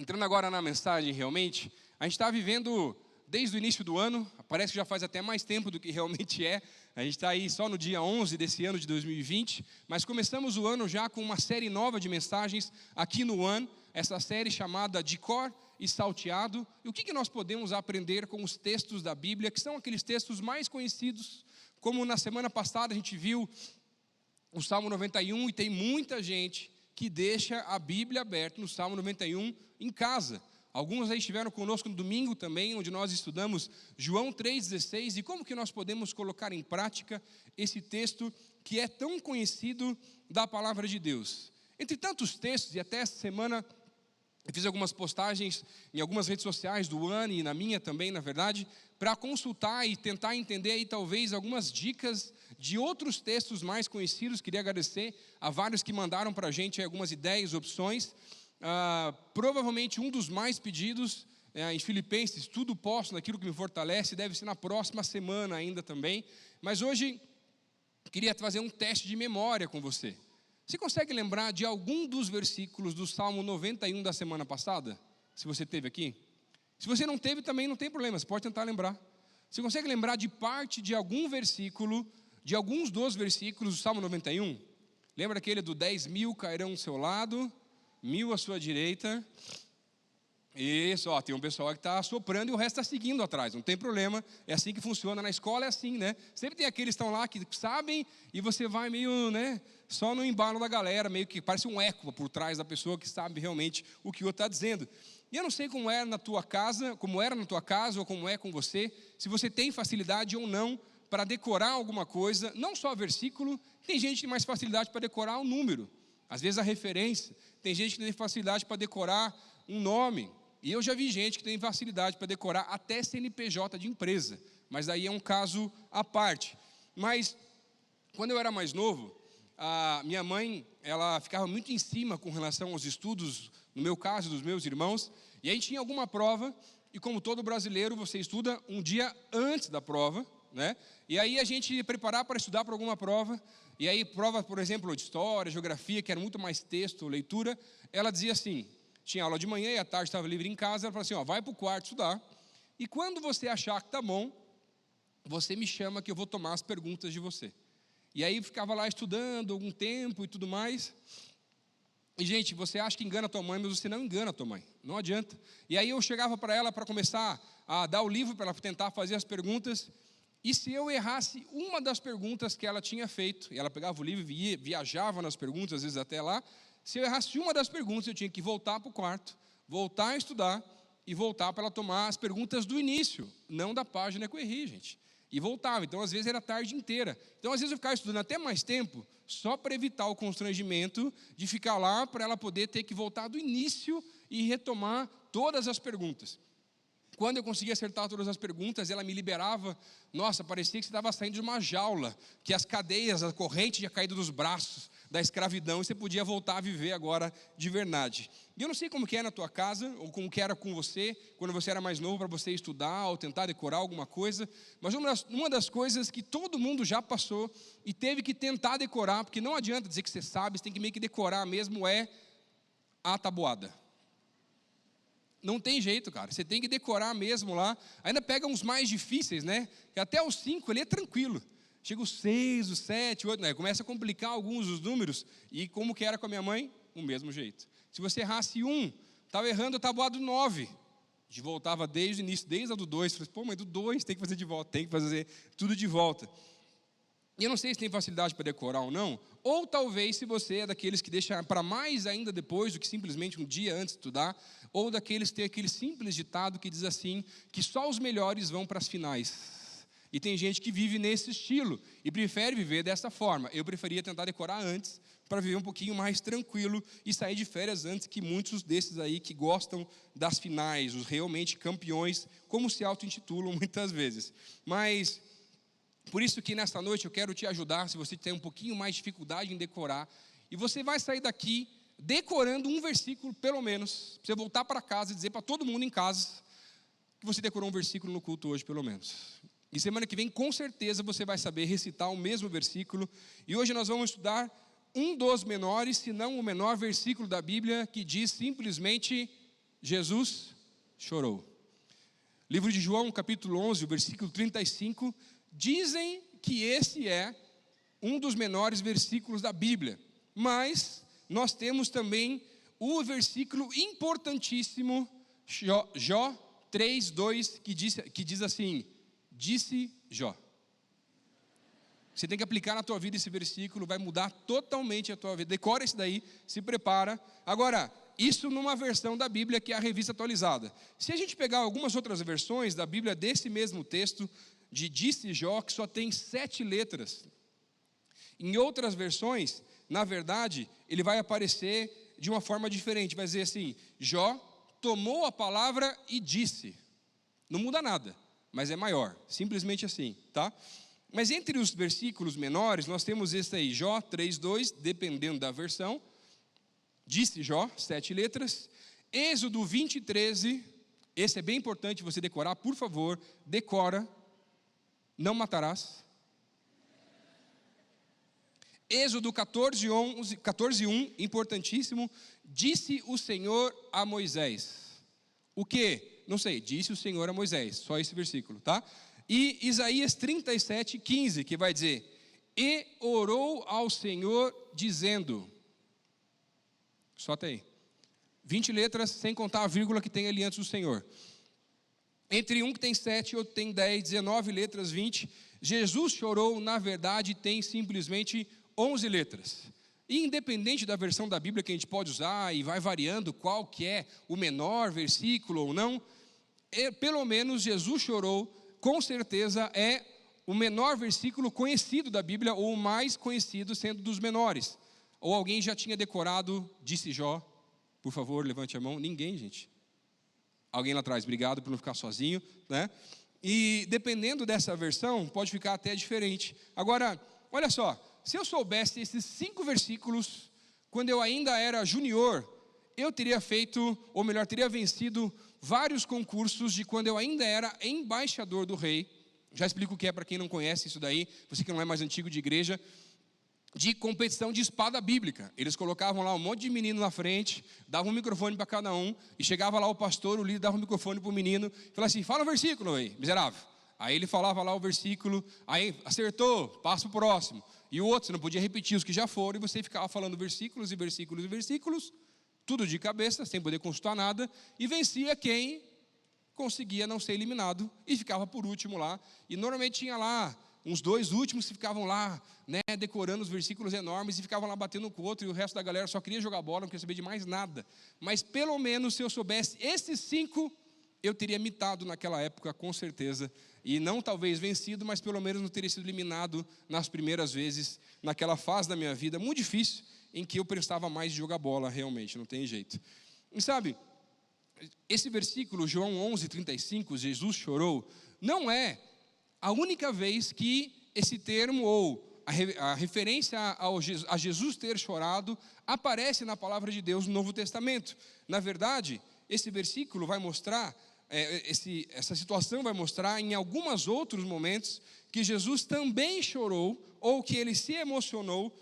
Entrando agora na mensagem, realmente, a gente está vivendo desde o início do ano, parece que já faz até mais tempo do que realmente é. A gente está aí só no dia 11 desse ano de 2020, mas começamos o ano já com uma série nova de mensagens aqui no One, essa série chamada De Cor e Salteado. E o que nós podemos aprender com os textos da Bíblia, que são aqueles textos mais conhecidos, como na semana passada a gente viu o Salmo 91, e tem muita gente que deixa a Bíblia aberta no Salmo 91 em casa. Alguns aí estiveram conosco no domingo também, onde nós estudamos João 3,16, e como que nós podemos colocar em prática esse texto que é tão conhecido da palavra de Deus. Entre tantos textos, e até essa semana eu fiz algumas postagens em algumas redes sociais do One e na minha também, na verdade, para consultar e tentar entender aí talvez algumas dicas de outros textos mais conhecidos. Queria agradecer a vários que mandaram para a gente algumas ideias, opções. Provavelmente um dos mais pedidos em Filipenses, tudo posso naquilo que me fortalece, deve ser na próxima semana ainda também. Mas hoje queria fazer um teste de memória com você. Você consegue lembrar de algum dos versículos do Salmo 91 da semana passada? Se você teve aqui? Se você não teve, também não tem problema, você pode tentar lembrar. Você consegue lembrar de parte de algum versículo, de alguns dos versículos do Salmo 91? Lembra aquele do 10.000 cairão ao seu lado, 1.000 à sua direita? Isso, tem um pessoal que está soprando e o resto está seguindo atrás, não tem problema, é assim que funciona, na escola é assim, né? Sempre tem aqueles que estão lá que sabem e você vai meio, né, só no embalo da galera, meio que parece um eco por trás da pessoa que sabe realmente o que o outro está dizendo. E eu não sei como era na tua casa ou como é com você, se você tem facilidade ou não para decorar alguma coisa, não só versículo, tem gente que tem mais facilidade para decorar o número, às vezes a referência, tem gente que tem facilidade para decorar um nome. E eu já vi gente que tem facilidade para decorar até CNPJ de empresa, mas aí é um caso à parte. Mas, quando eu era mais novo, a minha mãe, ela ficava muito em cima com relação aos estudos, no meu caso, dos meus irmãos, e aí tinha alguma prova, e como todo brasileiro, você estuda um dia antes da prova, né? E aí a gente preparar para estudar para alguma prova, e aí prova, por exemplo, de história, geografia, que era muito mais texto, leitura, ela dizia assim, tinha aula de manhã e à tarde estava livre em casa, ela falou assim, vai para o quarto estudar, e quando você achar que está bom, você me chama que eu vou tomar as perguntas de você. E aí ficava lá estudando algum tempo e tudo mais, e gente, você acha que engana a tua mãe, mas você não engana a tua mãe, não adianta. E aí eu chegava para ela para começar a dar o livro para ela tentar fazer as perguntas, e se eu errasse uma das perguntas que ela tinha feito, e ela pegava o livro e viajava nas perguntas, às vezes até lá, se eu errasse uma das perguntas, eu tinha que voltar para o quarto, voltar a estudar e voltar para ela tomar as perguntas do início, não da página que eu errei, gente. E voltava, então às vezes era a tarde inteira. Então às vezes eu ficava estudando até mais tempo, só para evitar o constrangimento de ficar lá, para ela poder ter que voltar do início e retomar todas as perguntas. Quando eu conseguia acertar todas as perguntas, ela me liberava. Nossa, parecia que você estava saindo de uma jaula, que as cadeias, a corrente tinha caído dos braços da escravidão, e você podia voltar a viver agora de verdade. E eu não sei como que é na tua casa, ou como que era com você, quando você era mais novo, para você estudar, ou tentar decorar alguma coisa, mas uma das coisas que todo mundo já passou, e teve que tentar decorar, porque não adianta dizer que você sabe, você tem que meio que decorar mesmo, é a tabuada. Não tem jeito, cara, você tem que decorar mesmo lá, ainda pega uns mais difíceis, né, que até os 5 ali é tranquilo, chega os 6, os 7, 8, né, começa a complicar alguns dos números, e como que era com a minha mãe? O mesmo jeito. Se você errasse um, estava errando a tabuada do 9, de voltava desde o início, desde a do 2, falei, pô, mas do 2 tem que fazer de volta, tem que fazer tudo de volta. E eu não sei se tem facilidade para decorar ou não, ou talvez se você é daqueles que deixa para mais ainda depois do que simplesmente um dia antes de estudar, ou daqueles que tem aquele simples ditado que diz assim, que só os melhores vão para as finais. E tem gente que vive nesse estilo e prefere viver dessa forma. Eu preferia tentar decorar antes, para viver um pouquinho mais tranquilo e sair de férias antes que muitos desses aí que gostam das finais, os realmente campeões, como se auto-intitulam muitas vezes. Mas por isso que nesta noite eu quero te ajudar, se você tem um pouquinho mais de dificuldade em decorar, e você vai sair daqui decorando um versículo pelo menos, para você voltar para casa e dizer para todo mundo em casa que você decorou um versículo no culto hoje pelo menos. E semana que vem com certeza você vai saber recitar o mesmo versículo, e hoje nós vamos estudar um dos menores, se não o menor versículo da Bíblia, que diz simplesmente Jesus chorou. Livro de João, capítulo 11, o versículo 35, dizem que esse é um dos menores versículos da Bíblia, mas nós temos também o versículo importantíssimo, Jó 3:2, que diz assim: disse Jó. Você tem que aplicar na tua vida esse versículo, vai mudar totalmente a tua vida. Decora esse daí, se prepara. Agora, isso numa versão da Bíblia que é a Revista Atualizada. Se a gente pegar algumas outras versões da Bíblia desse mesmo texto, de disse Jó, que só tem 7 letras. Em outras versões, na verdade, ele vai aparecer de uma forma diferente. Vai dizer assim: Jó tomou a palavra e disse. Não muda nada, mas é maior. Simplesmente assim, tá? Mas entre os versículos menores, nós temos esse aí, Jó 3:2, dependendo da versão. Disse Jó, 7 letras. Êxodo 20:13, esse é bem importante você decorar, por favor, decora. Não matarás. Êxodo 14:1, importantíssimo. Disse o Senhor a Moisés. O quê? Não sei, disse o Senhor a Moisés, só esse versículo, tá? E Isaías 37:15, que vai dizer: e orou ao Senhor dizendo. Só até aí. 20 letras, sem contar a vírgula que tem ali antes do Senhor. Entre um que tem 7 e outro tem 10, 19 letras, 20. Jesus chorou, na verdade, tem simplesmente 11 letras. E independente da versão da Bíblia que a gente pode usar, e vai variando qual que é o menor versículo ou não, pelo menos Jesus chorou, com certeza é o menor versículo conhecido da Bíblia, ou o mais conhecido sendo dos menores. Ou alguém já tinha decorado, disse Jó? Por favor, levante a mão. Ninguém, gente. Alguém lá atrás, obrigado por não ficar sozinho, né? E dependendo dessa versão, pode ficar até diferente. Agora, olha só, se eu soubesse esses 5 versículos, quando eu ainda era junior, eu teria feito, ou melhor, teria vencido vários concursos de quando eu ainda era embaixador do rei. Já explico o que é para quem não conhece isso daí, você que não é mais antigo de igreja. De competição de espada bíblica. Eles colocavam lá um monte de menino na frente, davam um microfone para cada um, e chegava lá o pastor, o líder, dava um microfone para o menino, e falava assim: fala o versículo aí, miserável. Aí ele falava lá o versículo, aí acertou, passa o próximo. E o outro, você não podia repetir os que já foram, e você ficava falando versículos e versículos e versículos, tudo de cabeça, sem poder consultar nada, e vencia quem conseguia não ser eliminado, e ficava por último lá. E normalmente tinha lá uns 2 últimos que ficavam lá, né, decorando os versículos enormes, e ficavam lá batendo um com o outro, e o resto da galera só queria jogar bola, não queria saber de mais nada. Mas pelo menos se eu soubesse esses 5, eu teria mitado naquela época, com certeza. E não talvez vencido, mas pelo menos não teria sido eliminado nas primeiras vezes, naquela fase da minha vida, muito difícil, em que eu prestava mais de jogar bola, realmente, não tem jeito. E sabe, esse versículo, João 11:35, Jesus chorou, não é a única vez que esse termo, ou a referência a Jesus ter chorado, aparece na palavra de Deus no Novo Testamento. Na verdade, esse versículo vai mostrar, essa situação vai mostrar em alguns outros momentos que Jesus também chorou, ou que ele se emocionou,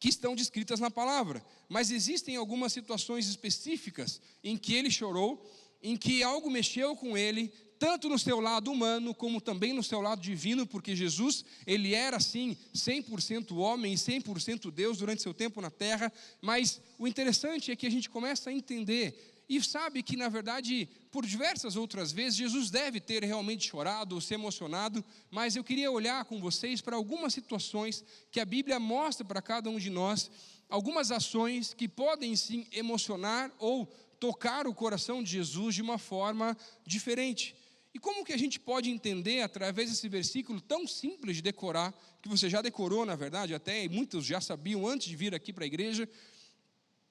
que estão descritas na palavra. Mas existem algumas situações específicas em que ele chorou, em que algo mexeu com ele, tanto no seu lado humano, como também no seu lado divino, porque Jesus, ele era assim, 100% homem e 100% Deus durante seu tempo na terra. Mas o interessante é que a gente começa a entender, e sabe que na verdade, por diversas outras vezes, Jesus deve ter realmente chorado ou se emocionado, mas eu queria olhar com vocês para algumas situações que a Bíblia mostra para cada um de nós, algumas ações que podem sim emocionar ou tocar o coração de Jesus de uma forma diferente. E como que a gente pode entender, através desse versículo tão simples de decorar, que você já decorou, na verdade, até, e muitos já sabiam antes de vir aqui para a igreja,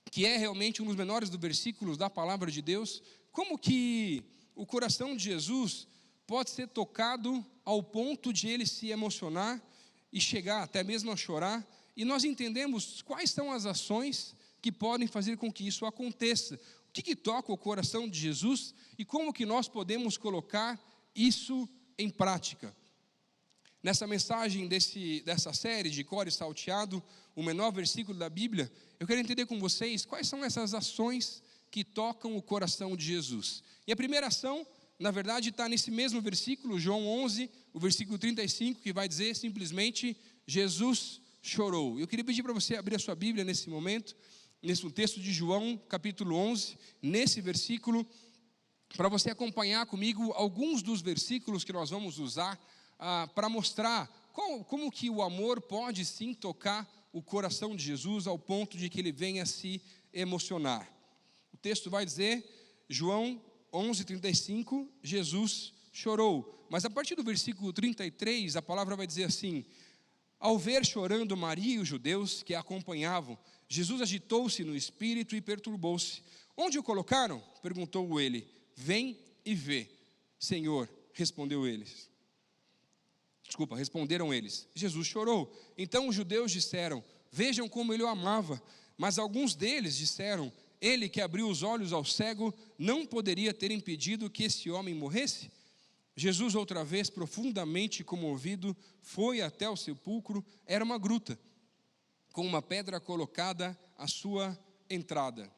que é realmente um dos menores dos versículos da palavra de Deus, como que o coração de Jesus pode ser tocado ao ponto de ele se emocionar e chegar até mesmo a chorar, e nós entendemos quais são as ações que podem fazer com que isso aconteça. O que toca o coração de Jesus e como que nós podemos colocar isso em prática? Nessa mensagem dessa série de Core Salteado, o menor versículo da Bíblia, eu quero entender com vocês quais são essas ações que tocam o coração de Jesus. E a primeira ação, na verdade, está nesse mesmo versículo, João 11, o versículo 35, que vai dizer simplesmente, Jesus chorou. Eu queria pedir para você abrir a sua Bíblia nesse momento, nesse texto de João, capítulo 11, nesse versículo, para você acompanhar comigo alguns dos versículos que nós vamos usar para mostrar como que o amor pode sim tocar o coração de Jesus ao ponto de que ele venha se emocionar. O texto vai dizer, João 11:35, Jesus chorou. Mas a partir do versículo 33, a palavra vai dizer assim: ao ver chorando Maria e os judeus que a acompanhavam, Jesus agitou-se no espírito e perturbou-se. Onde o colocaram? Perguntou ele. Vem e vê. Senhor, responderam eles. Jesus chorou. Então os judeus disseram, vejam como ele o amava. Mas alguns deles disseram, ele que abriu os olhos ao cego, não poderia ter impedido que esse homem morresse? Jesus, outra vez, profundamente comovido, foi até o sepulcro. Era uma gruta, com uma pedra colocada à sua entrada.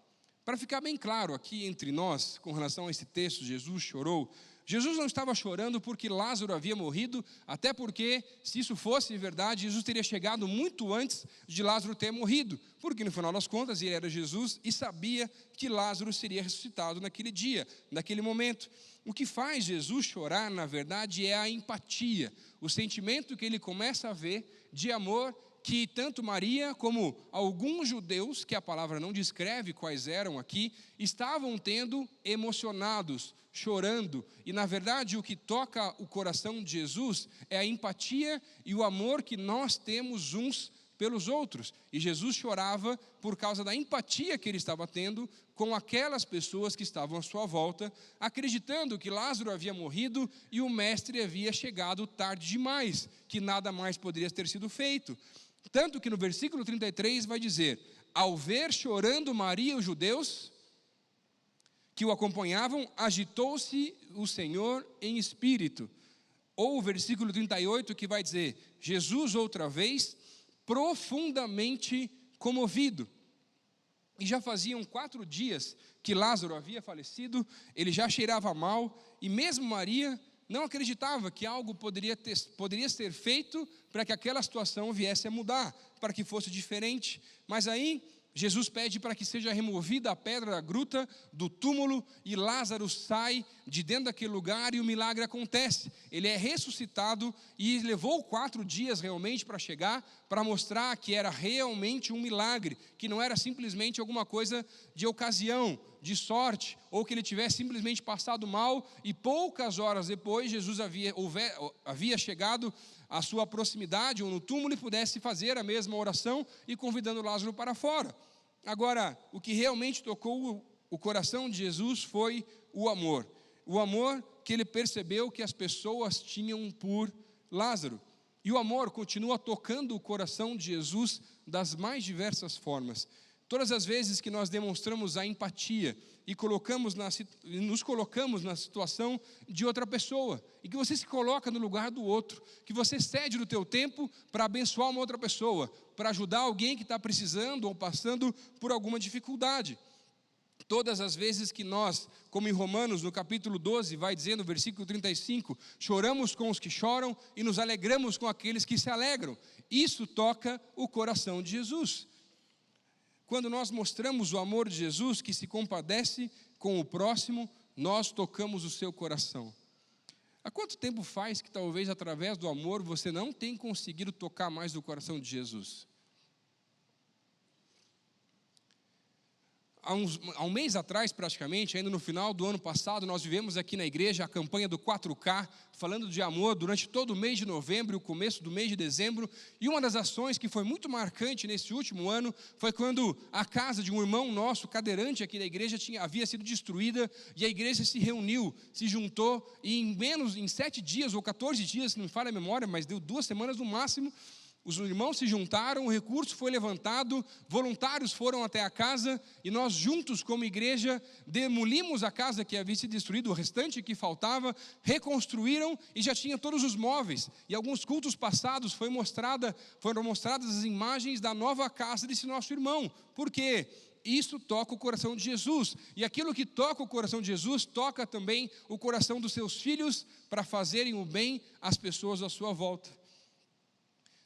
Para ficar bem claro aqui entre nós, com relação a esse texto, Jesus chorou. Jesus não estava chorando porque Lázaro havia morrido, até porque, se isso fosse verdade, Jesus teria chegado muito antes de Lázaro ter morrido, porque no final das contas ele era Jesus e sabia que Lázaro seria ressuscitado naquele dia, naquele momento. O que faz Jesus chorar, na verdade, é a empatia, o sentimento que ele começa a ver de amor que tanto Maria como alguns judeus, que a palavra não descreve quais eram aqui, estavam tendo emocionados, chorando. E na verdade o que toca o coração de Jesus é a empatia e o amor que nós temos uns pelos outros. E Jesus chorava por causa da empatia que ele estava tendo com aquelas pessoas que estavam à sua volta, acreditando que Lázaro havia morrido e o mestre havia chegado tarde demais, que nada mais poderia ter sido feito. Tanto que no versículo 33 vai dizer, ao ver chorando Maria e os judeus que o acompanhavam, agitou-se o Senhor em espírito. Ou o versículo 38 que vai dizer, Jesus outra vez, profundamente comovido. E já faziam 4 dias que Lázaro havia falecido, ele já cheirava mal, e mesmo Maria não acreditava que algo poderia ser feito para que aquela situação viesse a mudar, para que fosse diferente. Mas aí Jesus pede para que seja removida a pedra da gruta, do túmulo, e Lázaro sai de dentro daquele lugar e o milagre acontece. Ele é ressuscitado e levou 4 dias realmente para chegar, para mostrar que era realmente um milagre, que não era simplesmente alguma coisa de ocasião, de sorte, ou que ele tivesse simplesmente passado mal e poucas horas depois Jesus havia chegado à sua proximidade ou no túmulo e pudesse fazer a mesma oração e convidando Lázaro para fora. Agora, o que realmente tocou o coração de Jesus foi o amor que ele percebeu que as pessoas tinham por Lázaro. E o amor continua tocando o coração de Jesus das mais diversas formas. Todas as vezes que nós demonstramos a empatia e nos colocamos na situação de outra pessoa, e que você se coloca no lugar do outro, que você cede do teu tempo para abençoar uma outra pessoa, para ajudar alguém que está precisando ou passando por alguma dificuldade. Todas as vezes que nós, como em Romanos, no capítulo 12, vai dizer no versículo 35, choramos com os que choram e nos alegramos com aqueles que se alegram. Isso toca o coração de Jesus. Quando nós mostramos o amor de Jesus, que se compadece com o próximo, nós tocamos o seu coração. Há quanto tempo faz que talvez através do amor você não tenha conseguido tocar mais o coração de Jesus? Há um mês atrás, praticamente, ainda no final do ano passado, nós vivemos aqui na igreja a campanha do 4K, falando de amor durante todo o mês de novembro e o começo do mês de dezembro. E uma das ações que foi muito marcante nesse último ano foi quando a casa de um irmão nosso, cadeirante aqui da igreja, havia sido destruída e a igreja se reuniu, se juntou e em 7 dias ou 14 dias, se não me falha a memória, mas deu 2 semanas no máximo, os irmãos se juntaram, o recurso foi levantado, voluntários foram até a casa e nós juntos como igreja demolimos a casa que havia sido destruída, o restante que faltava, reconstruíram e já tinha todos os móveis. E alguns cultos passados foram mostradas as imagens da nova casa desse nosso irmão. Por quê? isso toca o coração de Jesus. E aquilo que toca o coração de Jesus, toca também o coração dos seus filhos para fazerem o bem às pessoas à sua volta.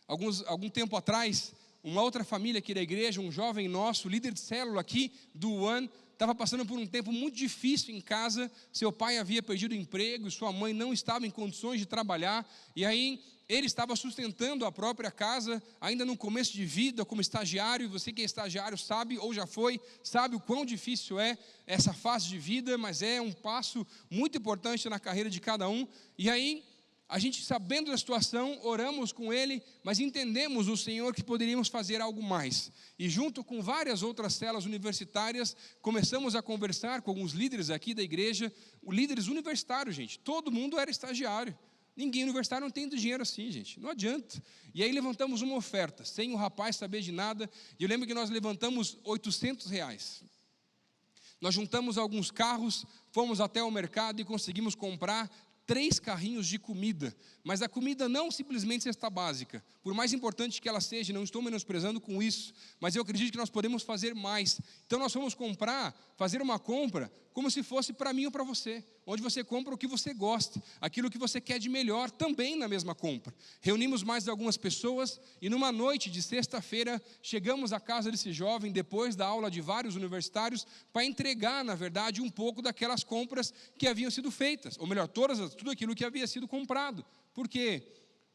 Algum tempo atrás, uma outra família aqui da igreja, um jovem nosso, líder de célula aqui do One, estava passando por um tempo muito difícil em casa. Seu pai havia perdido o emprego, sua mãe não estava em condições de trabalhar, e aí ele estava sustentando a própria casa, ainda no começo de vida, como estagiário. Você que é estagiário sabe, ou já foi, sabe o quão difícil é essa fase de vida, mas é um passo muito importante na carreira de cada um. E aí, a gente, sabendo da situação, oramos com ele, mas entendemos o Senhor que poderíamos fazer algo mais. E junto com várias outras células universitárias, começamos a conversar com alguns líderes aqui da igreja, líderes universitários, gente. Todo mundo era estagiário. Ninguém universitário não tem dinheiro assim, gente, não adianta. E aí levantamos uma oferta, sem o rapaz saber de nada. E eu lembro que nós levantamos R$800. Nós juntamos alguns carros, fomos até o mercado e conseguimos comprar 3 carrinhos de comida, mas a comida não simplesmente cesta básica, por mais importante que ela seja, não estou menosprezando com isso, mas eu acredito que nós podemos fazer mais. Então nós fomos fazer uma compra, como se fosse para mim ou para você, onde você compra o que você gosta, aquilo que você quer de melhor, também na mesma compra. Reunimos mais algumas pessoas, e numa noite de sexta-feira, chegamos à casa desse jovem, depois da aula de vários universitários, para entregar, na verdade, um pouco daquelas compras que haviam sido feitas, ou melhor, tudo aquilo que havia sido comprado. Porque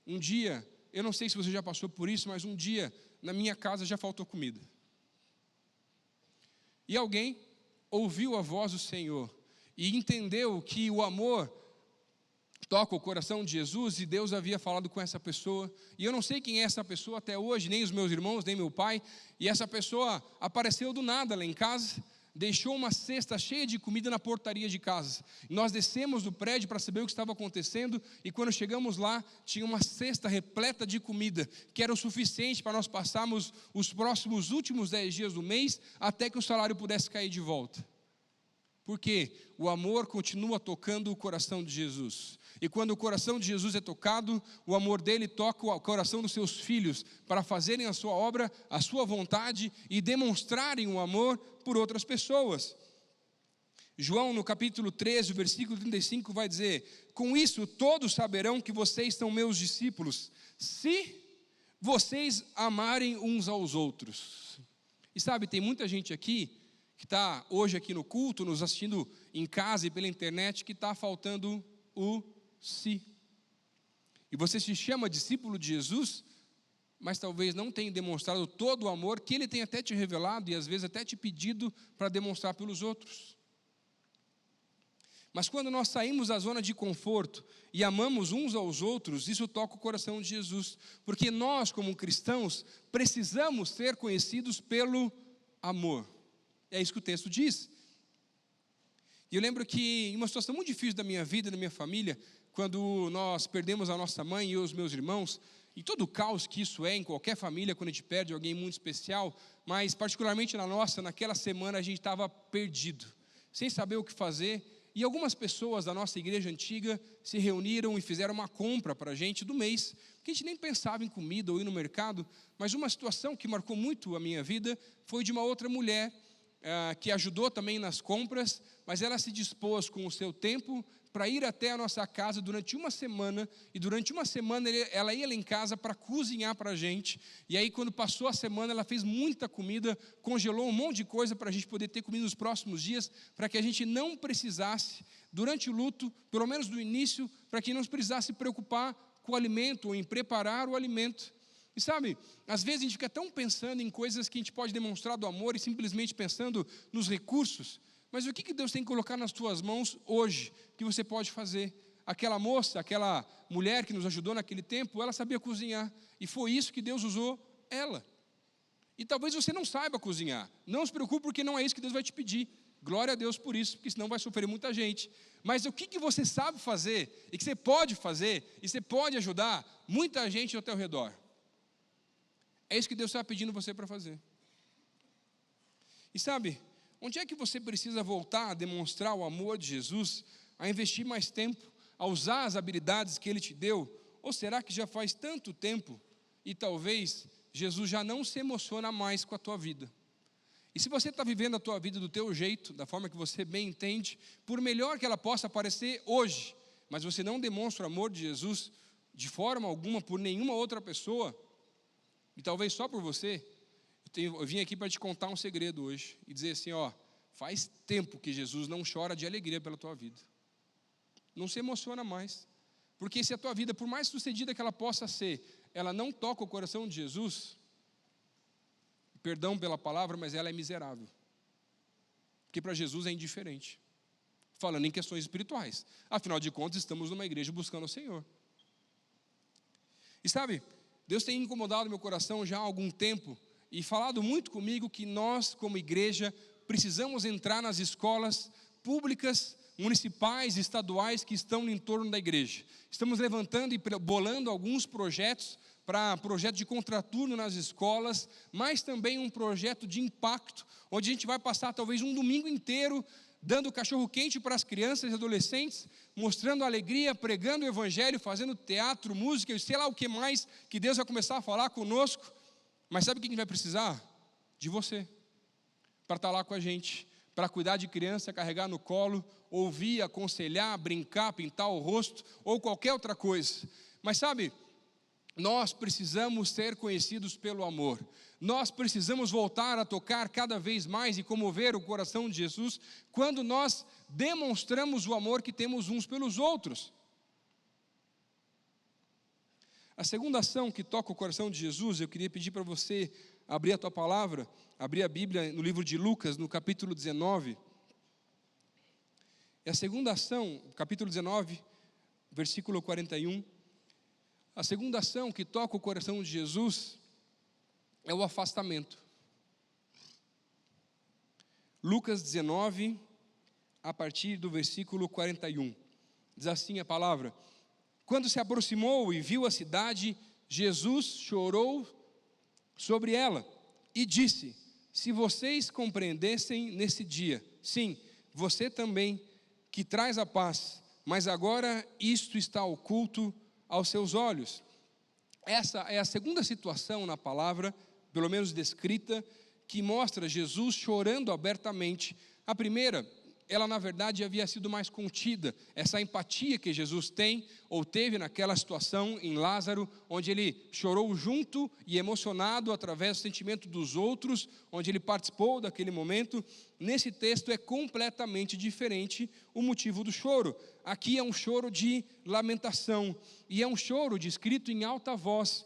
um dia, eu não sei se você já passou por isso, mas um dia, na minha casa já faltou comida. E alguém ouviu a voz do Senhor e entendeu que o amor toca o coração de Jesus, e Deus havia falado com essa pessoa, e eu não sei quem é essa pessoa até hoje, nem os meus irmãos, nem meu pai, e essa pessoa apareceu do nada lá em casa, deixou uma cesta cheia de comida na portaria de casa. Nós descemos do prédio para saber o que estava acontecendo, e quando chegamos lá, tinha uma cesta repleta de comida, que era o suficiente para nós passarmos os próximos últimos 10 dias do mês, até que o salário pudesse cair de volta. Porque o amor continua tocando o coração de Jesus. E quando o coração de Jesus é tocado, o amor dele toca o coração dos seus filhos, para fazerem a sua obra, a sua vontade, e demonstrarem o amor por outras pessoas. João, no capítulo 13, versículo 35, vai dizer: com isso todos saberão que vocês são meus discípulos, se vocês amarem uns aos outros. E sabe, tem muita gente aqui, que está hoje aqui no culto, nos assistindo em casa e pela internet, que está faltando o si. E você se chama discípulo de Jesus, mas talvez não tenha demonstrado todo o amor que Ele tem até te revelado, e às vezes até te pedido para demonstrar pelos outros. Mas quando nós saímos da zona de conforto e amamos uns aos outros, isso toca o coração de Jesus, porque nós, como cristãos, precisamos ser conhecidos pelo amor. É isso que o texto diz. E eu lembro que em uma situação muito difícil da minha vida, da minha família, quando nós perdemos a nossa mãe e os meus irmãos, e todo o caos que isso é em qualquer família, quando a gente perde alguém muito especial, mas particularmente na nossa, naquela semana a gente estava perdido, sem saber o que fazer, e algumas pessoas da nossa igreja antiga se reuniram e fizeram uma compra para a gente do mês, porque a gente nem pensava em comida ou ir no mercado, mas uma situação que marcou muito a minha vida foi de uma outra mulher, que ajudou também nas compras, mas ela se dispôs com o seu tempo para ir até a nossa casa durante uma semana, e durante uma semana ela ia lá em casa para cozinhar para a gente, e aí quando passou a semana ela fez muita comida, congelou um monte de coisa para a gente poder ter comida nos próximos dias, para que a gente não precisasse, durante o luto, pelo menos no início, para que não precisasse se preocupar com o alimento, ou em preparar o alimento. E sabe, às vezes a gente fica tão pensando em coisas que a gente pode demonstrar do amor, e simplesmente pensando nos recursos, mas o que Deus tem que colocar nas tuas mãos hoje, que você pode fazer? Aquela moça, aquela mulher que nos ajudou naquele tempo, ela sabia cozinhar, e foi isso que Deus usou ela. E talvez você não saiba cozinhar, não se preocupe, porque não é isso que Deus vai te pedir. Glória a Deus por isso, porque senão vai sofrer muita gente. Mas o que você sabe fazer, e que você pode fazer, e você pode ajudar muita gente ao teu redor? É isso que Deus está pedindo você para fazer. E sabe, onde é que você precisa voltar a demonstrar o amor de Jesus, a investir mais tempo, a usar as habilidades que Ele te deu? Ou será que já faz tanto tempo e talvez Jesus já não se emociona mais com a tua vida? E se você está vivendo a tua vida do teu jeito, da forma que você bem entende, por melhor que ela possa parecer hoje, mas você não demonstra o amor de Jesus de forma alguma por nenhuma outra pessoa, e talvez só por você, eu vim aqui para te contar um segredo hoje, e dizer assim, faz tempo que Jesus não chora de alegria pela tua vida. Não se emociona mais. Porque se a tua vida, por mais sucedida que ela possa ser, ela não toca o coração de Jesus, perdão pela palavra, mas ela é miserável. Porque para Jesus é indiferente. Falando em questões espirituais. Afinal de contas, estamos numa igreja buscando o Senhor. E sabe, Deus tem incomodado meu coração já há algum tempo e falado muito comigo que nós, como igreja, precisamos entrar nas escolas públicas, municipais, estaduais que estão no entorno da igreja. Estamos levantando e bolando alguns projetos para projeto de contraturno nas escolas, mas também um projeto de impacto, onde a gente vai passar talvez um domingo inteiro dando cachorro-quente para as crianças e adolescentes, mostrando alegria, pregando o evangelho, fazendo teatro, música, e sei lá o que mais, que Deus vai começar a falar conosco. Mas sabe o que a gente vai precisar? De você, para estar lá com a gente, para cuidar de criança, carregar no colo, ouvir, aconselhar, brincar, pintar o rosto, ou qualquer outra coisa. Mas sabe, nós precisamos ser conhecidos pelo amor. Nós precisamos voltar a tocar cada vez mais e comover o coração de Jesus quando nós demonstramos o amor que temos uns pelos outros. A segunda ação que toca o coração de Jesus, eu queria pedir para você abrir a tua palavra, abrir a Bíblia no livro de Lucas, no capítulo 19. É a segunda ação, capítulo 19, versículo 41. A segunda ação que toca o coração de Jesus é o afastamento. Lucas 19, a partir do versículo 41. Diz assim a palavra: quando se aproximou e viu a cidade, Jesus chorou sobre ela e disse: se vocês compreendessem nesse dia, sim, você também, que traz a paz, mas agora isto está oculto aos seus olhos. Essa é a segunda situação na palavra, pelo menos descrita, que mostra Jesus chorando abertamente. A primeira, ela na verdade havia sido mais contida, essa empatia que Jesus tem, ou teve naquela situação em Lázaro, onde ele chorou junto e emocionado através do sentimento dos outros, onde ele participou daquele momento. Nesse texto é completamente diferente o motivo do choro. Aqui é um choro de lamentação, e é um choro descrito em alta voz.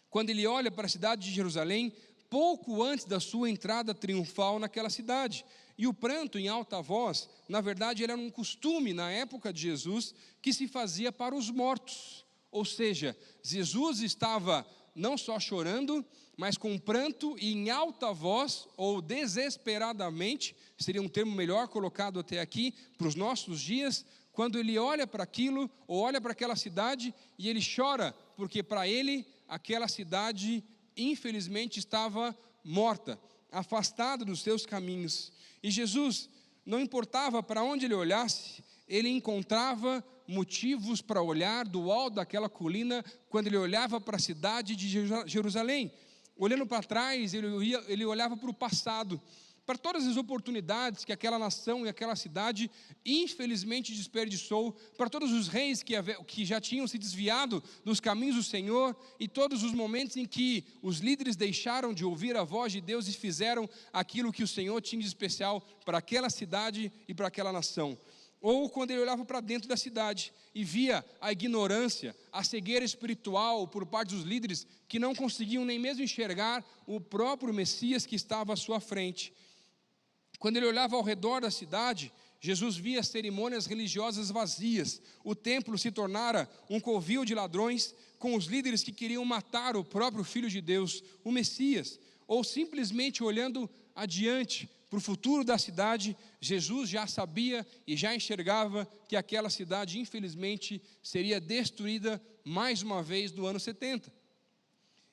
Quando ele olha para a cidade de Jerusalém, pouco antes da sua entrada triunfal naquela cidade. E o pranto em alta voz, na verdade, era um costume na época de Jesus que se fazia para os mortos. Ou seja, Jesus estava não só chorando, mas com pranto e em alta voz, ou desesperadamente, seria um termo melhor colocado até aqui, para os nossos dias, quando ele olha para aquilo, ou olha para aquela cidade, e ele chora, porque para ele, aquela cidade, infelizmente, estava morta, afastada dos seus caminhos. E Jesus, não importava para onde ele olhasse, ele encontrava motivos para olhar do alto daquela colina, quando ele olhava para a cidade de Jerusalém. Olhando para trás, ele olhava para o passado, para todas as oportunidades que aquela nação e aquela cidade infelizmente desperdiçou, para todos os reis que já tinham se desviado dos caminhos do Senhor, e todos os momentos em que os líderes deixaram de ouvir a voz de Deus e fizeram aquilo que o Senhor tinha de especial para aquela cidade e para aquela nação. Ou quando ele olhava para dentro da cidade e via a ignorância, a cegueira espiritual por parte dos líderes, que não conseguiam nem mesmo enxergar o próprio Messias que estava à sua frente. Quando ele olhava ao redor da cidade, Jesus via cerimônias religiosas vazias. O templo se tornara um covil de ladrões, com os líderes que queriam matar o próprio Filho de Deus, o Messias. Ou simplesmente olhando adiante para o futuro da cidade, Jesus já sabia e já enxergava que aquela cidade, infelizmente, seria destruída mais uma vez no ano 70.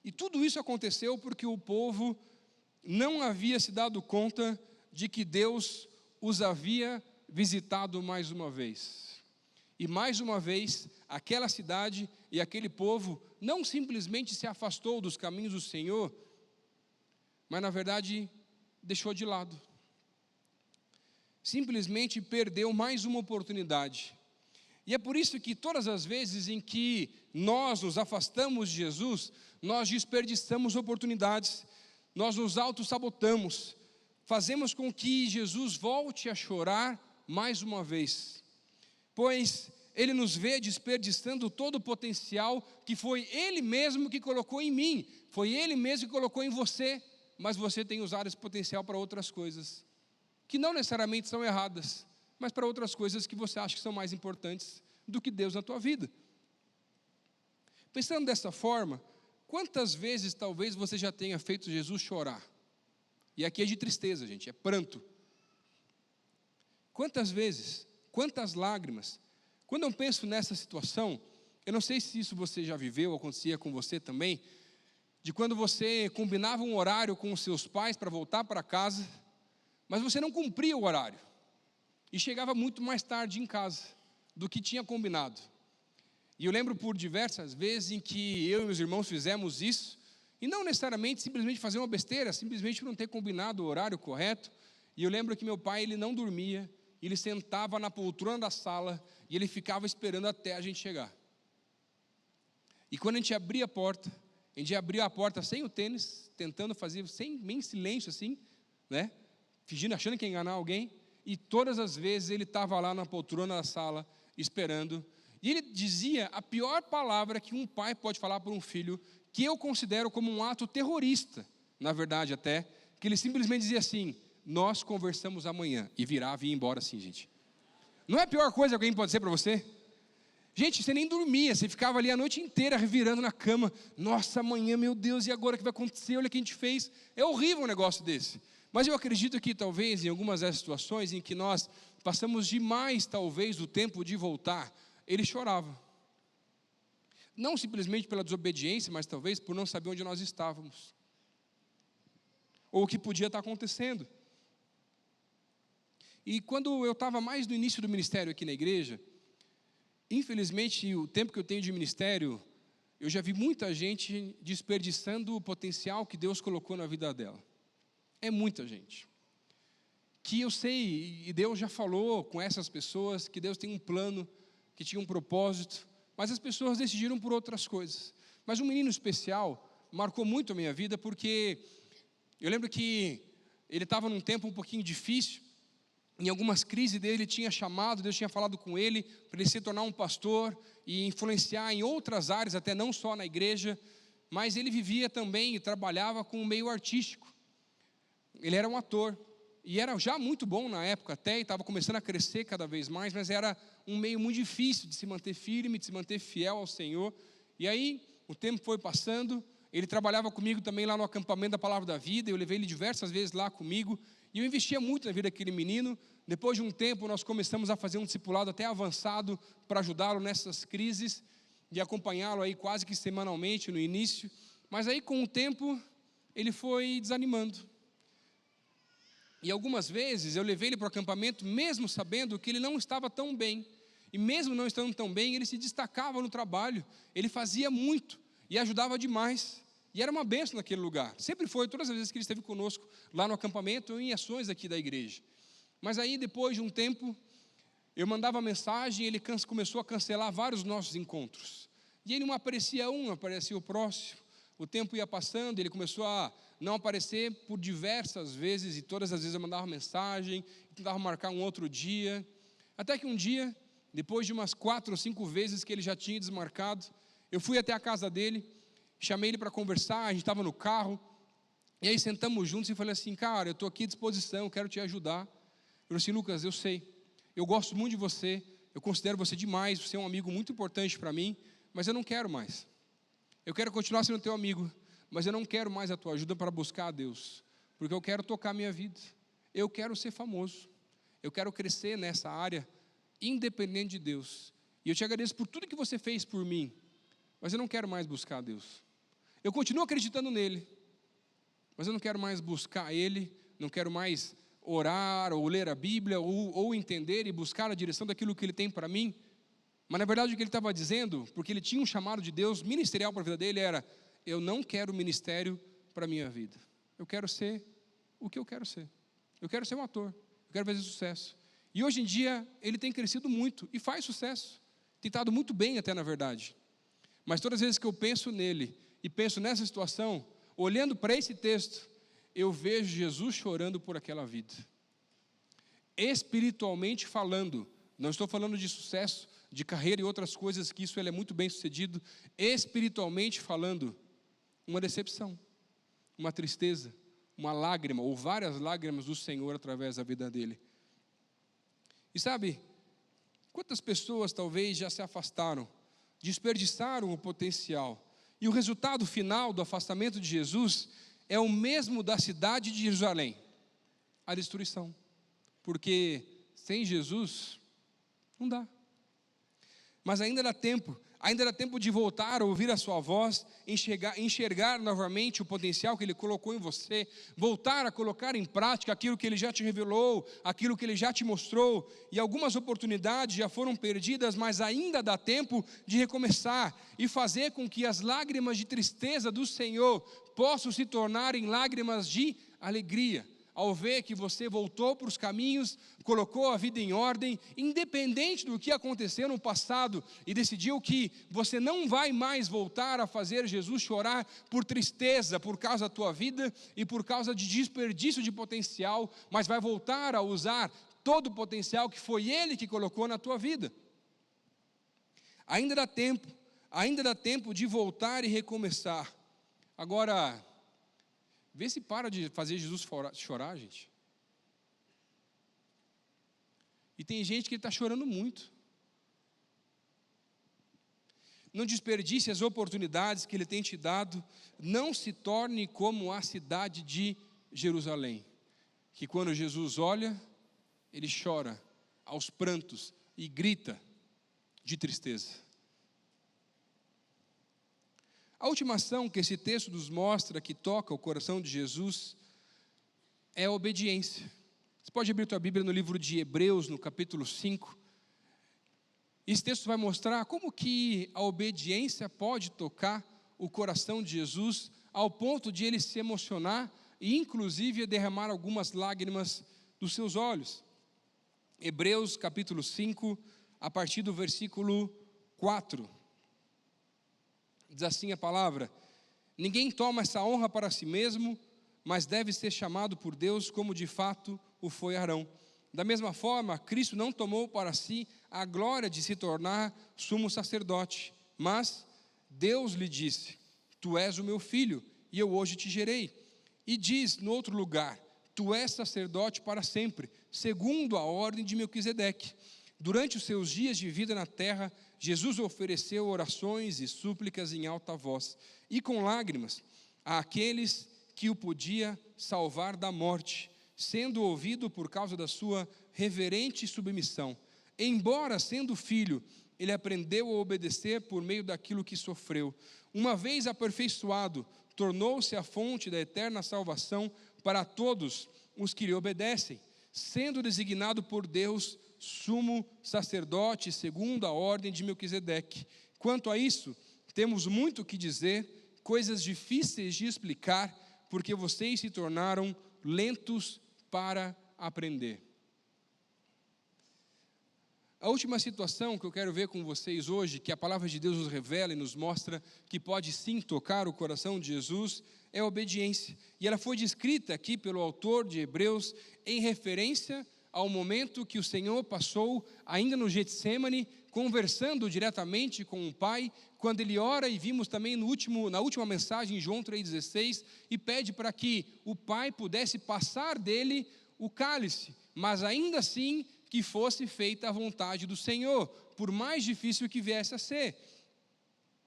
E tudo isso aconteceu porque o povo não havia se dado conta de que Deus os havia visitado mais uma vez. E mais uma vez, aquela cidade e aquele povo não simplesmente se afastou dos caminhos do Senhor, mas na verdade deixou de lado. Simplesmente perdeu mais uma oportunidade. E é por isso que todas as vezes em que nós nos afastamos de Jesus, nós desperdiçamos oportunidades, nós nos autossabotamos, fazemos com que Jesus volte a chorar mais uma vez, pois Ele nos vê desperdiçando todo o potencial que foi Ele mesmo que colocou em mim, foi Ele mesmo que colocou em você, mas você tem usado esse potencial para outras coisas, que não necessariamente são erradas, mas para outras coisas que você acha que são mais importantes do que Deus na tua vida. Pensando dessa forma, quantas vezes talvez você já tenha feito Jesus chorar? E aqui é de tristeza, gente, é pranto. Quantas vezes, quantas lágrimas. Quando eu penso nessa situação, eu não sei se isso você já viveu, acontecia com você também, de quando você combinava um horário com os seus pais para voltar para casa, mas você não cumpria o horário, e chegava muito mais tarde em casa do que tinha combinado. E eu lembro por diversas vezes em que eu e meus irmãos fizemos isso, e não necessariamente simplesmente fazer uma besteira, simplesmente não ter combinado o horário correto. E eu lembro que meu pai, ele não dormia, ele sentava na poltrona da sala, e ele ficava esperando até a gente chegar. E quando a gente abria a porta sem o tênis, tentando fazer, bem em silêncio assim, né? Fingindo, achando que ia enganar alguém, e todas as vezes ele estava lá na poltrona da sala, esperando, e ele dizia a pior palavra que um pai pode falar para um filho, que eu considero como um ato terrorista, na verdade até, que ele simplesmente dizia assim: nós conversamos amanhã, e virava e ia embora assim, gente. Não é a pior coisa que alguém pode dizer para você? Gente, você nem dormia, você ficava ali a noite inteira revirando na cama, nossa, amanhã, meu Deus, e agora o que vai acontecer? Olha o que a gente fez. É horrível um negócio desse. Mas eu acredito que talvez em algumas dessas situações em que nós passamos demais talvez o tempo de voltar, ele chorava. Não simplesmente pela desobediência, mas talvez por não saber onde nós estávamos, ou o que podia estar acontecendo. E quando eu estava mais no início do ministério aqui na igreja, infelizmente o tempo que eu tenho de ministério, eu já vi muita gente desperdiçando o potencial que Deus colocou na vida dela. É muita gente, que eu sei, e Deus já falou com essas pessoas, que Deus tem um plano, que tinha um propósito, mas as pessoas decidiram por outras coisas. Mas um menino especial marcou muito a minha vida, porque eu lembro que ele estava num tempo um pouquinho difícil, em algumas crises dele, tinha chamado, Deus tinha falado com ele, para ele se tornar um pastor, e influenciar em outras áreas, até não só na igreja, mas ele vivia também e trabalhava com o meio artístico. Ele era um ator, e era já muito bom na época até, e estava começando a crescer cada vez mais, mas era um meio muito difícil de se manter firme, de se manter fiel ao Senhor. E aí, o tempo foi passando, ele trabalhava comigo também lá no acampamento da Palavra da Vida, eu levei ele diversas vezes lá comigo, e eu investia muito na vida daquele menino. Depois de um tempo, nós começamos a fazer um discipulado até avançado, para ajudá-lo nessas crises, e acompanhá-lo aí quase que semanalmente no início, mas aí com o tempo, ele foi desanimando. E algumas vezes eu levei ele para o acampamento, mesmo sabendo que ele não estava tão bem. E mesmo não estando tão bem, ele se destacava no trabalho, ele fazia muito e ajudava demais. E era uma bênção naquele lugar. Sempre foi, todas as vezes que ele esteve conosco lá no acampamento, ou em ações aqui da igreja. Mas aí, depois de um tempo, eu mandava mensagem, ele começou a cancelar vários nossos encontros. E ele não aparecia um, não aparecia o próximo. O tempo ia passando, ele começou a não aparecer por diversas vezes, e todas as vezes eu mandava mensagem, tentava marcar um outro dia, até que um dia, depois de umas 4 ou 5 vezes que ele já tinha desmarcado, eu fui até a casa dele, chamei ele para conversar, a gente estava no carro, e aí sentamos juntos e falei assim: cara, eu estou aqui à disposição, eu quero te ajudar. Eu falei assim: Lucas, eu sei, eu gosto muito de você, eu considero você demais, você é um amigo muito importante para mim, mas eu não quero mais. Eu quero continuar sendo teu amigo, mas eu não quero mais a tua ajuda para buscar a Deus, porque eu quero tocar a minha vida, eu quero ser famoso, eu quero crescer nessa área, independente de Deus, e eu te agradeço por tudo que você fez por mim, mas eu não quero mais buscar a Deus. Eu continuo acreditando nele, mas eu não quero mais buscar Ele, não quero mais orar, ou ler a Bíblia, ou entender e buscar a direção daquilo que Ele tem para mim. Mas na verdade o que ele estava dizendo, porque ele tinha um chamado de Deus ministerial para a vida dele, era: eu não quero ministério para a minha vida, eu quero ser o que eu quero ser. Eu quero ser um ator, eu quero fazer sucesso. E hoje em dia, ele tem crescido muito e faz sucesso. Tem estado muito bem até, na verdade. Mas todas as vezes que eu penso nele e penso nessa situação, olhando para esse texto, eu vejo Jesus chorando por aquela vida. Espiritualmente falando, não estou falando de sucesso, de carreira e outras coisas, que isso ele é muito bem sucedido. Espiritualmente falando, uma decepção, uma tristeza, uma lágrima, ou várias lágrimas do Senhor através da vida dele. E sabe, quantas pessoas talvez já se afastaram, desperdiçaram o potencial, e o resultado final do afastamento de Jesus é o mesmo da cidade de Jerusalém, a destruição. Porque sem Jesus, não dá. Mas ainda dá tempo de voltar a ouvir a sua voz, enxergar novamente o potencial que Ele colocou em você, voltar a colocar em prática aquilo que Ele já te revelou, aquilo que Ele já te mostrou, e algumas oportunidades já foram perdidas, mas ainda dá tempo de recomeçar, e fazer com que as lágrimas de tristeza do Senhor possam se tornar em lágrimas de alegria, ao ver que você voltou para os caminhos, colocou a vida em ordem, independente do que aconteceu no passado, e decidiu que você não vai mais voltar a fazer Jesus chorar por tristeza, por causa da tua vida e por causa de desperdício de potencial, mas vai voltar a usar todo o potencial que foi Ele que colocou na tua vida. Ainda dá tempo de voltar e recomeçar. Agora, vê se para de fazer Jesus chorar, gente. E tem gente que está chorando muito. Não desperdice as oportunidades que Ele tem te dado. Não se torne como a cidade de Jerusalém, que quando Jesus olha, Ele chora aos prantos e grita de tristeza. A última ação que esse texto nos mostra, que toca o coração de Jesus, é a obediência. Você pode abrir tua Bíblia no livro de Hebreus, no capítulo 5. Esse texto vai mostrar como que a obediência pode tocar o coração de Jesus, ao ponto de ele se emocionar e inclusive derramar algumas lágrimas dos seus olhos. Hebreus capítulo 5, a partir do versículo 4. Diz assim a palavra: ninguém toma essa honra para si mesmo, mas deve ser chamado por Deus como de fato o foi Arão. Da mesma forma, Cristo não tomou para si a glória de se tornar sumo sacerdote, mas Deus lhe disse: tu és o meu filho, e eu hoje te gerei. E diz no outro lugar: tu és sacerdote para sempre, segundo a ordem de Melquisedeque. Durante os seus dias de vida na terra, Jesus ofereceu orações e súplicas em alta voz e com lágrimas àqueles que o podia salvar da morte, sendo ouvido por causa da sua reverente submissão. Embora sendo filho, ele aprendeu a obedecer por meio daquilo que sofreu. Uma vez aperfeiçoado, tornou-se a fonte da eterna salvação para todos os que lhe obedecem, sendo designado por Deus sumo sacerdote segundo a ordem de Melquisedeque. Quanto a isso, temos muito o que dizer, coisas difíceis de explicar, porque vocês se tornaram lentos para aprender. A última situação que eu quero ver com vocês hoje, que a palavra de Deus nos revela e nos mostra que pode sim tocar o coração de Jesus, é a obediência. E ela foi descrita aqui pelo autor de Hebreus em referência ao momento que o Senhor passou ainda no Getsêmani, conversando diretamente com o Pai, quando ele ora, e vimos também na última mensagem, em João 3,16, e pede para que o Pai pudesse passar dele o cálice, mas ainda assim que fosse feita a vontade do Senhor, por mais difícil que viesse a ser.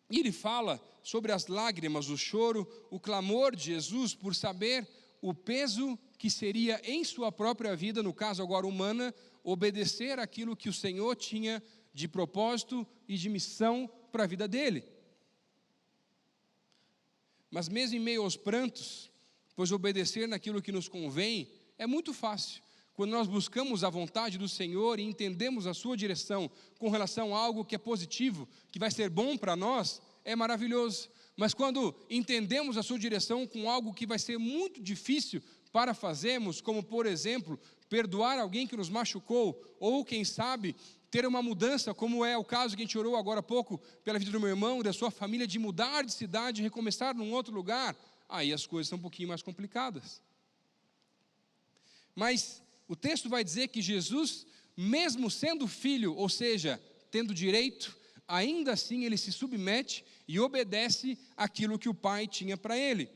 E ele fala sobre as lágrimas, o choro, o clamor de Jesus por saber o peso que seria em sua própria vida, no caso agora humana, obedecer aquilo que o Senhor tinha de propósito e de missão para a vida dele. Mas mesmo em meio aos prantos, pois obedecer naquilo que nos convém é muito fácil. Quando nós buscamos a vontade do Senhor e entendemos a sua direção com relação a algo que é positivo, que vai ser bom para nós, é maravilhoso. Mas quando entendemos a sua direção com algo que vai ser muito difícil para fazermos, como por exemplo, perdoar alguém que nos machucou, ou quem sabe, ter uma mudança, como é o caso que a gente orou agora há pouco, pela vida do meu irmão, da sua família, de mudar de cidade, recomeçar num outro lugar, aí as coisas são um pouquinho mais complicadas. Mas o texto vai dizer que Jesus, mesmo sendo filho, ou seja, tendo direito, ainda assim ele se submete e obedece aquilo que o Pai tinha para ele.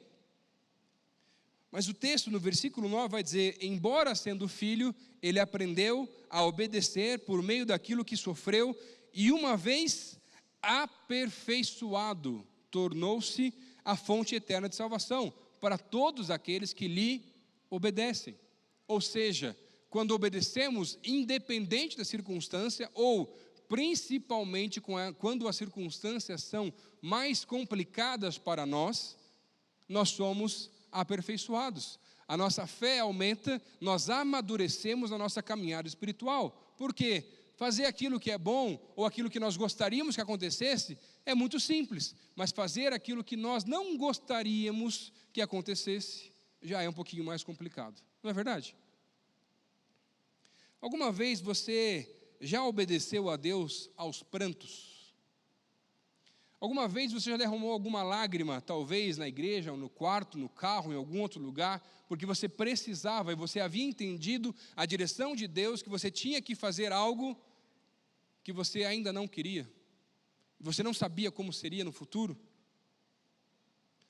Mas o texto no versículo 9 vai dizer, embora sendo filho, ele aprendeu a obedecer por meio daquilo que sofreu, e uma vez aperfeiçoado, tornou-se a fonte eterna de salvação para todos aqueles que lhe obedecem. Ou seja, quando obedecemos, independente da circunstância, ou principalmente quando as circunstâncias são mais complicadas para nós, nós somos aperfeiçoados. A nossa fé aumenta, nós amadurecemos na nossa caminhada espiritual. Por quê? Fazer aquilo que é bom, ou aquilo que nós gostaríamos que acontecesse, é muito simples. Mas fazer aquilo que nós não gostaríamos que acontecesse, já é um pouquinho mais complicado. Não é verdade? Alguma vez você já obedeceu a Deus aos prantos? Alguma vez você já derramou alguma lágrima, talvez na igreja, ou no quarto, no carro, em algum outro lugar, porque você precisava e você havia entendido a direção de Deus, que você tinha que fazer algo que você ainda não queria, você não sabia como seria no futuro?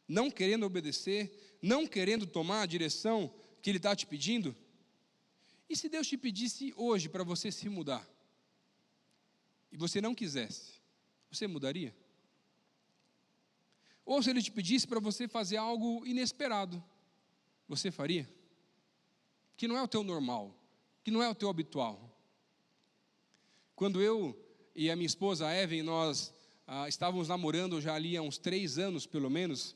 Não querendo obedecer, não querendo tomar a direção que Ele está te pedindo? E se Deus te pedisse hoje para você se mudar, e você não quisesse, você mudaria? Ou se Ele te pedisse para você fazer algo inesperado, você faria? Que não é o teu normal, que não é o teu habitual. Quando eu e a minha esposa Evelyn, nós estávamos namorando já ali há uns 3 anos pelo menos,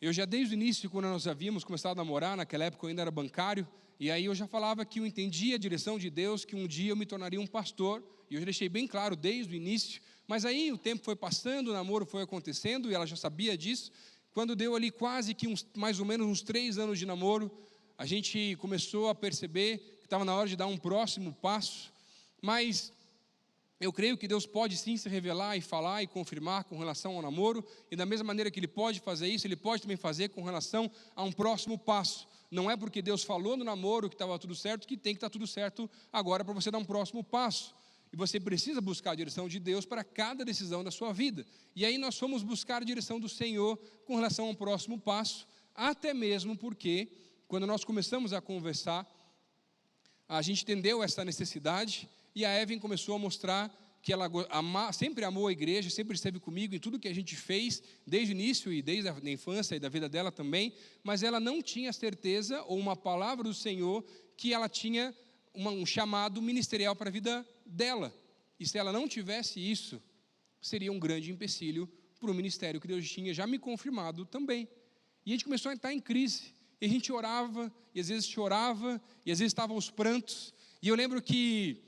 eu já desde o início, quando nós havíamos começado a namorar, naquela época eu ainda era bancário, e aí eu já falava que eu entendia a direção de Deus, que um dia eu me tornaria um pastor, e eu já deixei bem claro desde o início, mas aí o tempo foi passando, o namoro foi acontecendo, e ela já sabia disso. Quando deu ali quase que mais ou menos uns 3 anos de namoro, a gente começou a perceber que estava na hora de dar um próximo passo, mas eu creio que Deus pode sim se revelar e falar e confirmar com relação ao namoro, e da mesma maneira que Ele pode fazer isso, Ele pode também fazer com relação a um próximo passo. Não é porque Deus falou no namoro que estava tudo certo, que tem que estar tudo certo agora para você dar um próximo passo. E você precisa buscar a direção de Deus para cada decisão da sua vida. E aí nós fomos buscar a direção do Senhor com relação ao próximo passo, até mesmo porque, quando nós começamos a conversar, a gente entendeu essa necessidade, e a Evelyn começou a mostrar que ela sempre amou a igreja, sempre esteve comigo em tudo que a gente fez, desde o início e desde a infância e da vida dela também, mas ela não tinha certeza, ou uma palavra do Senhor, que ela tinha um chamado ministerial para a vida dela. E se ela não tivesse isso, seria um grande empecilho para o ministério que Deus tinha já me confirmado também. E a gente começou a entrar em crise, e a gente orava, e às vezes chorava, e às vezes estavam os prantos, e eu lembro que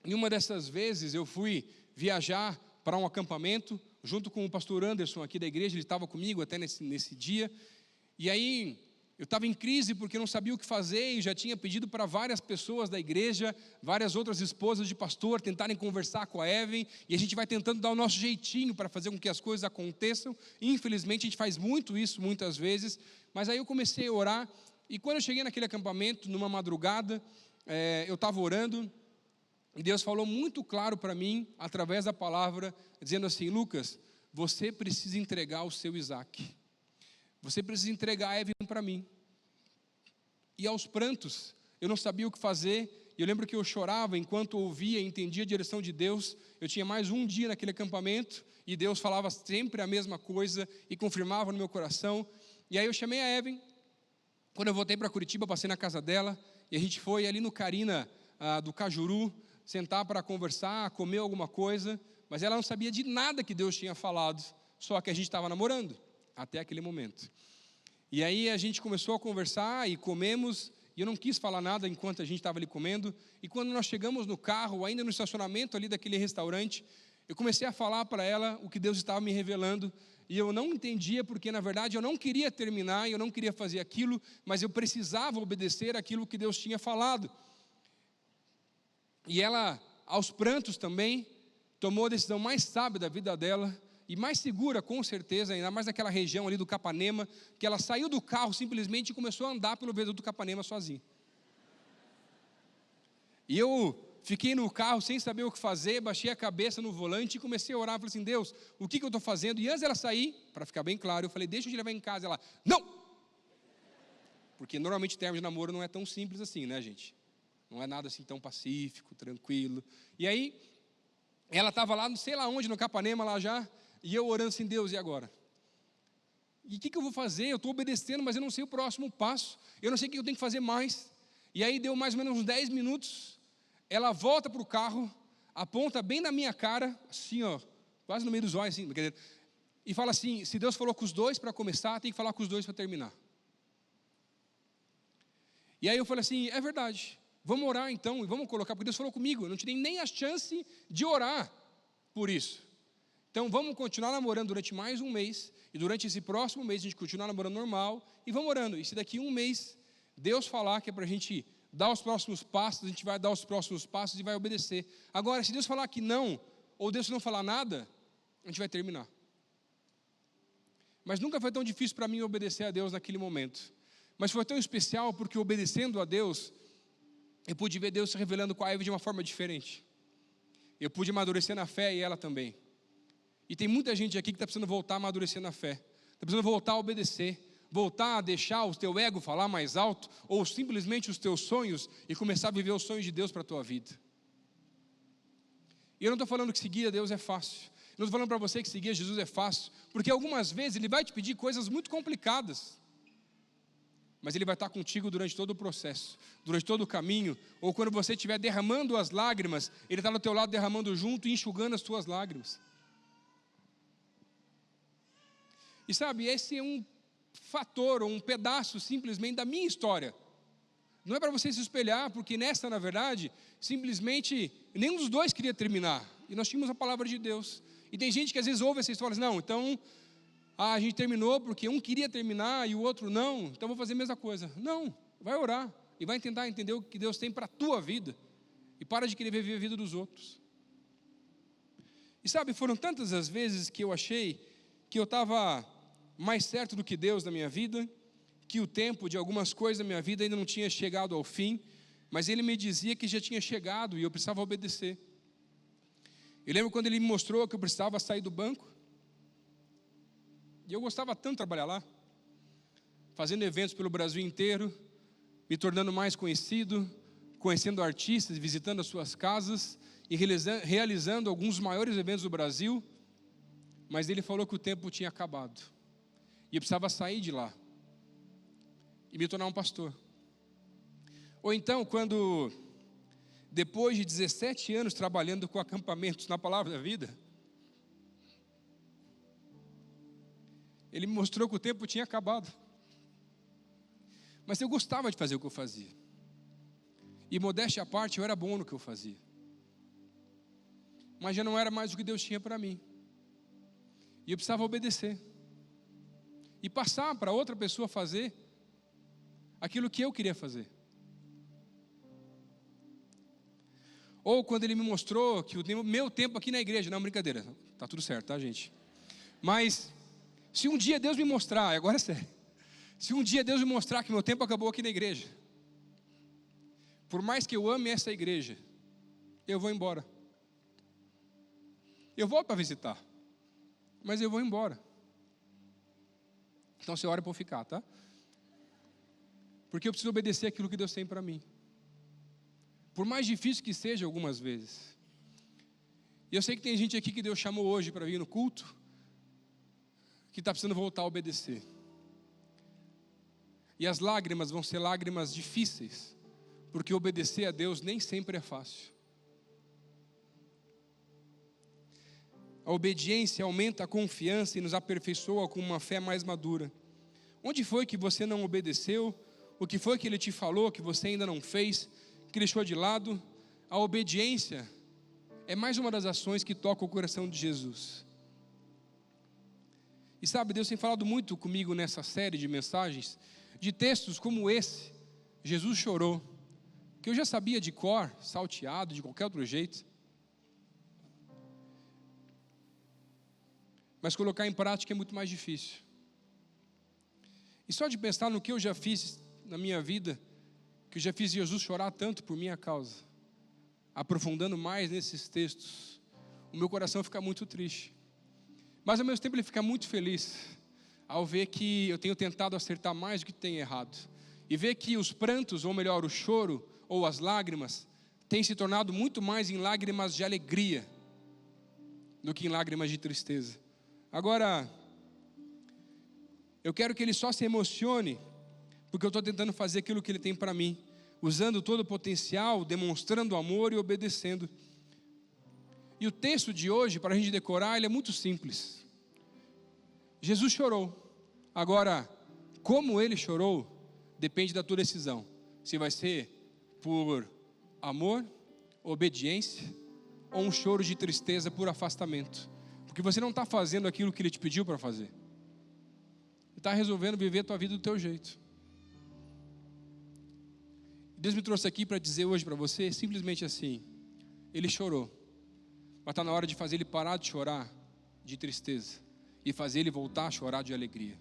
em uma dessas vezes eu fui viajar para um acampamento, junto com o pastor Anderson aqui da igreja, ele estava comigo até nesse dia, e aí eu estava em crise porque eu não sabia o que fazer, e já tinha pedido para várias pessoas da igreja, várias outras esposas de pastor, tentarem conversar com a Evelyn, e a gente vai tentando dar o nosso jeitinho para fazer com que as coisas aconteçam, e infelizmente a gente faz muito isso muitas vezes, mas aí eu comecei a orar, e quando eu cheguei naquele acampamento, numa madrugada, eu estava orando, e Deus falou muito claro para mim, através da palavra, dizendo assim: Lucas, você precisa entregar o seu Isaac. Você precisa entregar a Evelyn para mim. E aos prantos, eu não sabia o que fazer. E eu lembro que eu chorava enquanto ouvia e entendia a direção de Deus. Eu tinha mais um dia naquele acampamento, e Deus falava sempre a mesma coisa, e confirmava no meu coração. E aí eu chamei a Evelyn. Quando eu voltei para Curitiba, passei na casa dela, e a gente foi ali no Carina do Cajuru, sentar para conversar, comer alguma coisa, mas ela não sabia de nada que Deus tinha falado, só que a gente estava namorando, até aquele momento. E aí a gente começou a conversar e comemos, e eu não quis falar nada enquanto a gente estava ali comendo, e quando nós chegamos no carro, ainda no estacionamento ali daquele restaurante, eu comecei a falar para ela o que Deus estava me revelando, e eu não entendia porque, na verdade, eu não queria terminar, eu não queria fazer aquilo, mas eu precisava obedecer aquilo que Deus tinha falado. E ela, aos prantos também, tomou a decisão mais sábia da vida dela, e mais segura, com certeza, ainda mais naquela região ali do Capanema, que ela saiu do carro simplesmente e começou a andar pelo viaduto do Capanema sozinha. E eu fiquei no carro sem saber o que fazer, baixei a cabeça no volante e comecei a orar, falei assim, Deus, o que eu estou fazendo? E antes dela sair, para ficar bem claro, eu falei, deixa eu te levar em casa. Ela, não! Porque normalmente término de namoro não é tão simples assim, né, gente? Não é nada assim tão pacífico, tranquilo. E aí, ela estava lá, não sei lá onde, no Capanema lá já, e eu orando assim, Deus, e agora? E o que eu vou fazer? Eu estou obedecendo, mas eu não sei o próximo passo. Eu não sei o que eu tenho que fazer mais. E aí deu mais ou menos uns 10 minutos. Ela volta para o carro, aponta bem na minha cara, assim, ó, quase no meio dos olhos, assim, e fala assim, se Deus falou com os dois para começar, tem que falar com os dois para terminar. E aí eu falei assim, é verdade, vamos orar então, e vamos colocar, porque Deus falou comigo, eu não tive nem a chance de orar por isso. Então vamos continuar namorando durante mais um mês, e durante esse próximo mês a gente continuar namorando normal, e vamos orando. E se daqui um mês Deus falar que é para a gente dar os próximos passos, a gente vai dar os próximos passos e vai obedecer. Agora, se Deus falar que não, ou Deus não falar nada, a gente vai terminar. Mas nunca foi tão difícil para mim obedecer a Deus naquele momento. Mas foi tão especial porque obedecendo a Deus, eu pude ver Deus se revelando com a Eva de uma forma diferente. Eu pude amadurecer na fé e ela também. E tem muita gente aqui que está precisando voltar a amadurecer na fé. Está precisando voltar a obedecer. Voltar a deixar o teu ego falar mais alto. Ou simplesmente os teus sonhos. E começar a viver os sonhos de Deus para a tua vida. E eu não estou falando que seguir a Deus é fácil. Eu não estou falando para você que seguir a Jesus é fácil. Porque algumas vezes Ele vai te pedir coisas muito complicadas. Mas Ele vai estar contigo durante todo o processo. Durante todo o caminho. Ou quando você estiver derramando as lágrimas. Ele está do teu lado derramando junto e enxugando as tuas lágrimas. E sabe, esse é um fator, ou um pedaço simplesmente da minha história. Não é para você se espelhar, porque nessa, na verdade, simplesmente, nenhum dos dois queria terminar. E nós tínhamos a palavra de Deus. E tem gente que às vezes ouve essa história e diz, não, então, a gente terminou porque um queria terminar e o outro não, então vou fazer a mesma coisa. Não, vai orar e vai tentar entender o que Deus tem para a tua vida. E para de querer viver a vida dos outros. E sabe, foram tantas as vezes que eu achei que eu estava mais certo do que Deus na minha vida, que o tempo de algumas coisas da minha vida ainda não tinha chegado ao fim, mas Ele me dizia que já tinha chegado e eu precisava obedecer. Eu lembro quando Ele me mostrou que eu precisava sair do banco, e eu gostava tanto de trabalhar lá, fazendo eventos pelo Brasil inteiro, me tornando mais conhecido, conhecendo artistas, visitando as suas casas e realizando alguns dos maiores eventos do Brasil, mas Ele falou que o tempo tinha acabado. E eu precisava sair de lá. E me tornar um pastor. Ou então, quando, depois de 17 anos trabalhando com acampamentos na Palavra da Vida, Ele me mostrou que o tempo tinha acabado. Mas eu gostava de fazer o que eu fazia. E modéstia à parte, eu era bom no que eu fazia. Mas já não era mais o que Deus tinha para mim. E eu precisava obedecer. E passar para outra pessoa fazer aquilo que eu queria fazer. Ou quando Ele me mostrou que o meu tempo aqui na igreja, não, brincadeira, tá tudo certo, tá, gente? Mas, se um dia Deus me mostrar, agora é sério, se um dia Deus me mostrar que meu tempo acabou aqui na igreja, por mais que eu ame essa igreja, eu vou embora. Eu volto para visitar, mas eu vou embora. Então você ora para eu ficar, tá? Porque eu preciso obedecer aquilo que Deus tem para mim. Por mais difícil que seja algumas vezes. E eu sei que tem gente aqui que Deus chamou hoje para vir no culto, que está precisando voltar a obedecer. E as lágrimas vão ser lágrimas difíceis, porque obedecer a Deus nem sempre é fácil. A obediência aumenta a confiança e nos aperfeiçoa com uma fé mais madura. Onde foi que você não obedeceu? O que foi que Ele te falou que você ainda não fez, que deixou de lado? A obediência é mais uma das ações que toca o coração de Jesus. E sabe, Deus tem falado muito comigo nessa série de mensagens, de textos como esse, Jesus chorou, que eu já sabia de cor, salteado, de qualquer outro jeito. Mas colocar em prática é muito mais difícil. E só de pensar no que eu já fiz na minha vida, que eu já fiz Jesus chorar tanto por minha causa, aprofundando mais nesses textos, o meu coração fica muito triste. Mas ao mesmo tempo ele fica muito feliz, ao ver que eu tenho tentado acertar mais do que tenho errado. E ver que os prantos, ou melhor, o choro, ou as lágrimas, têm se tornado muito mais em lágrimas de alegria, do que em lágrimas de tristeza. Agora, eu quero que ele só se emocione, porque eu estou tentando fazer aquilo que ele tem para mim, usando todo o potencial, demonstrando amor e obedecendo. E o texto de hoje, para a gente decorar, ele é muito simples. Jesus chorou. Agora, como ele chorou, depende da tua decisão. Se vai ser por amor, obediência, ou um choro de tristeza por afastamento. Porque você não está fazendo aquilo que ele te pediu para fazer. Ele está resolvendo viver a tua vida do teu jeito. Deus me trouxe aqui para dizer hoje para você, simplesmente assim, ele chorou. Mas está na hora de fazer ele parar de chorar de tristeza e fazer ele voltar a chorar de alegria.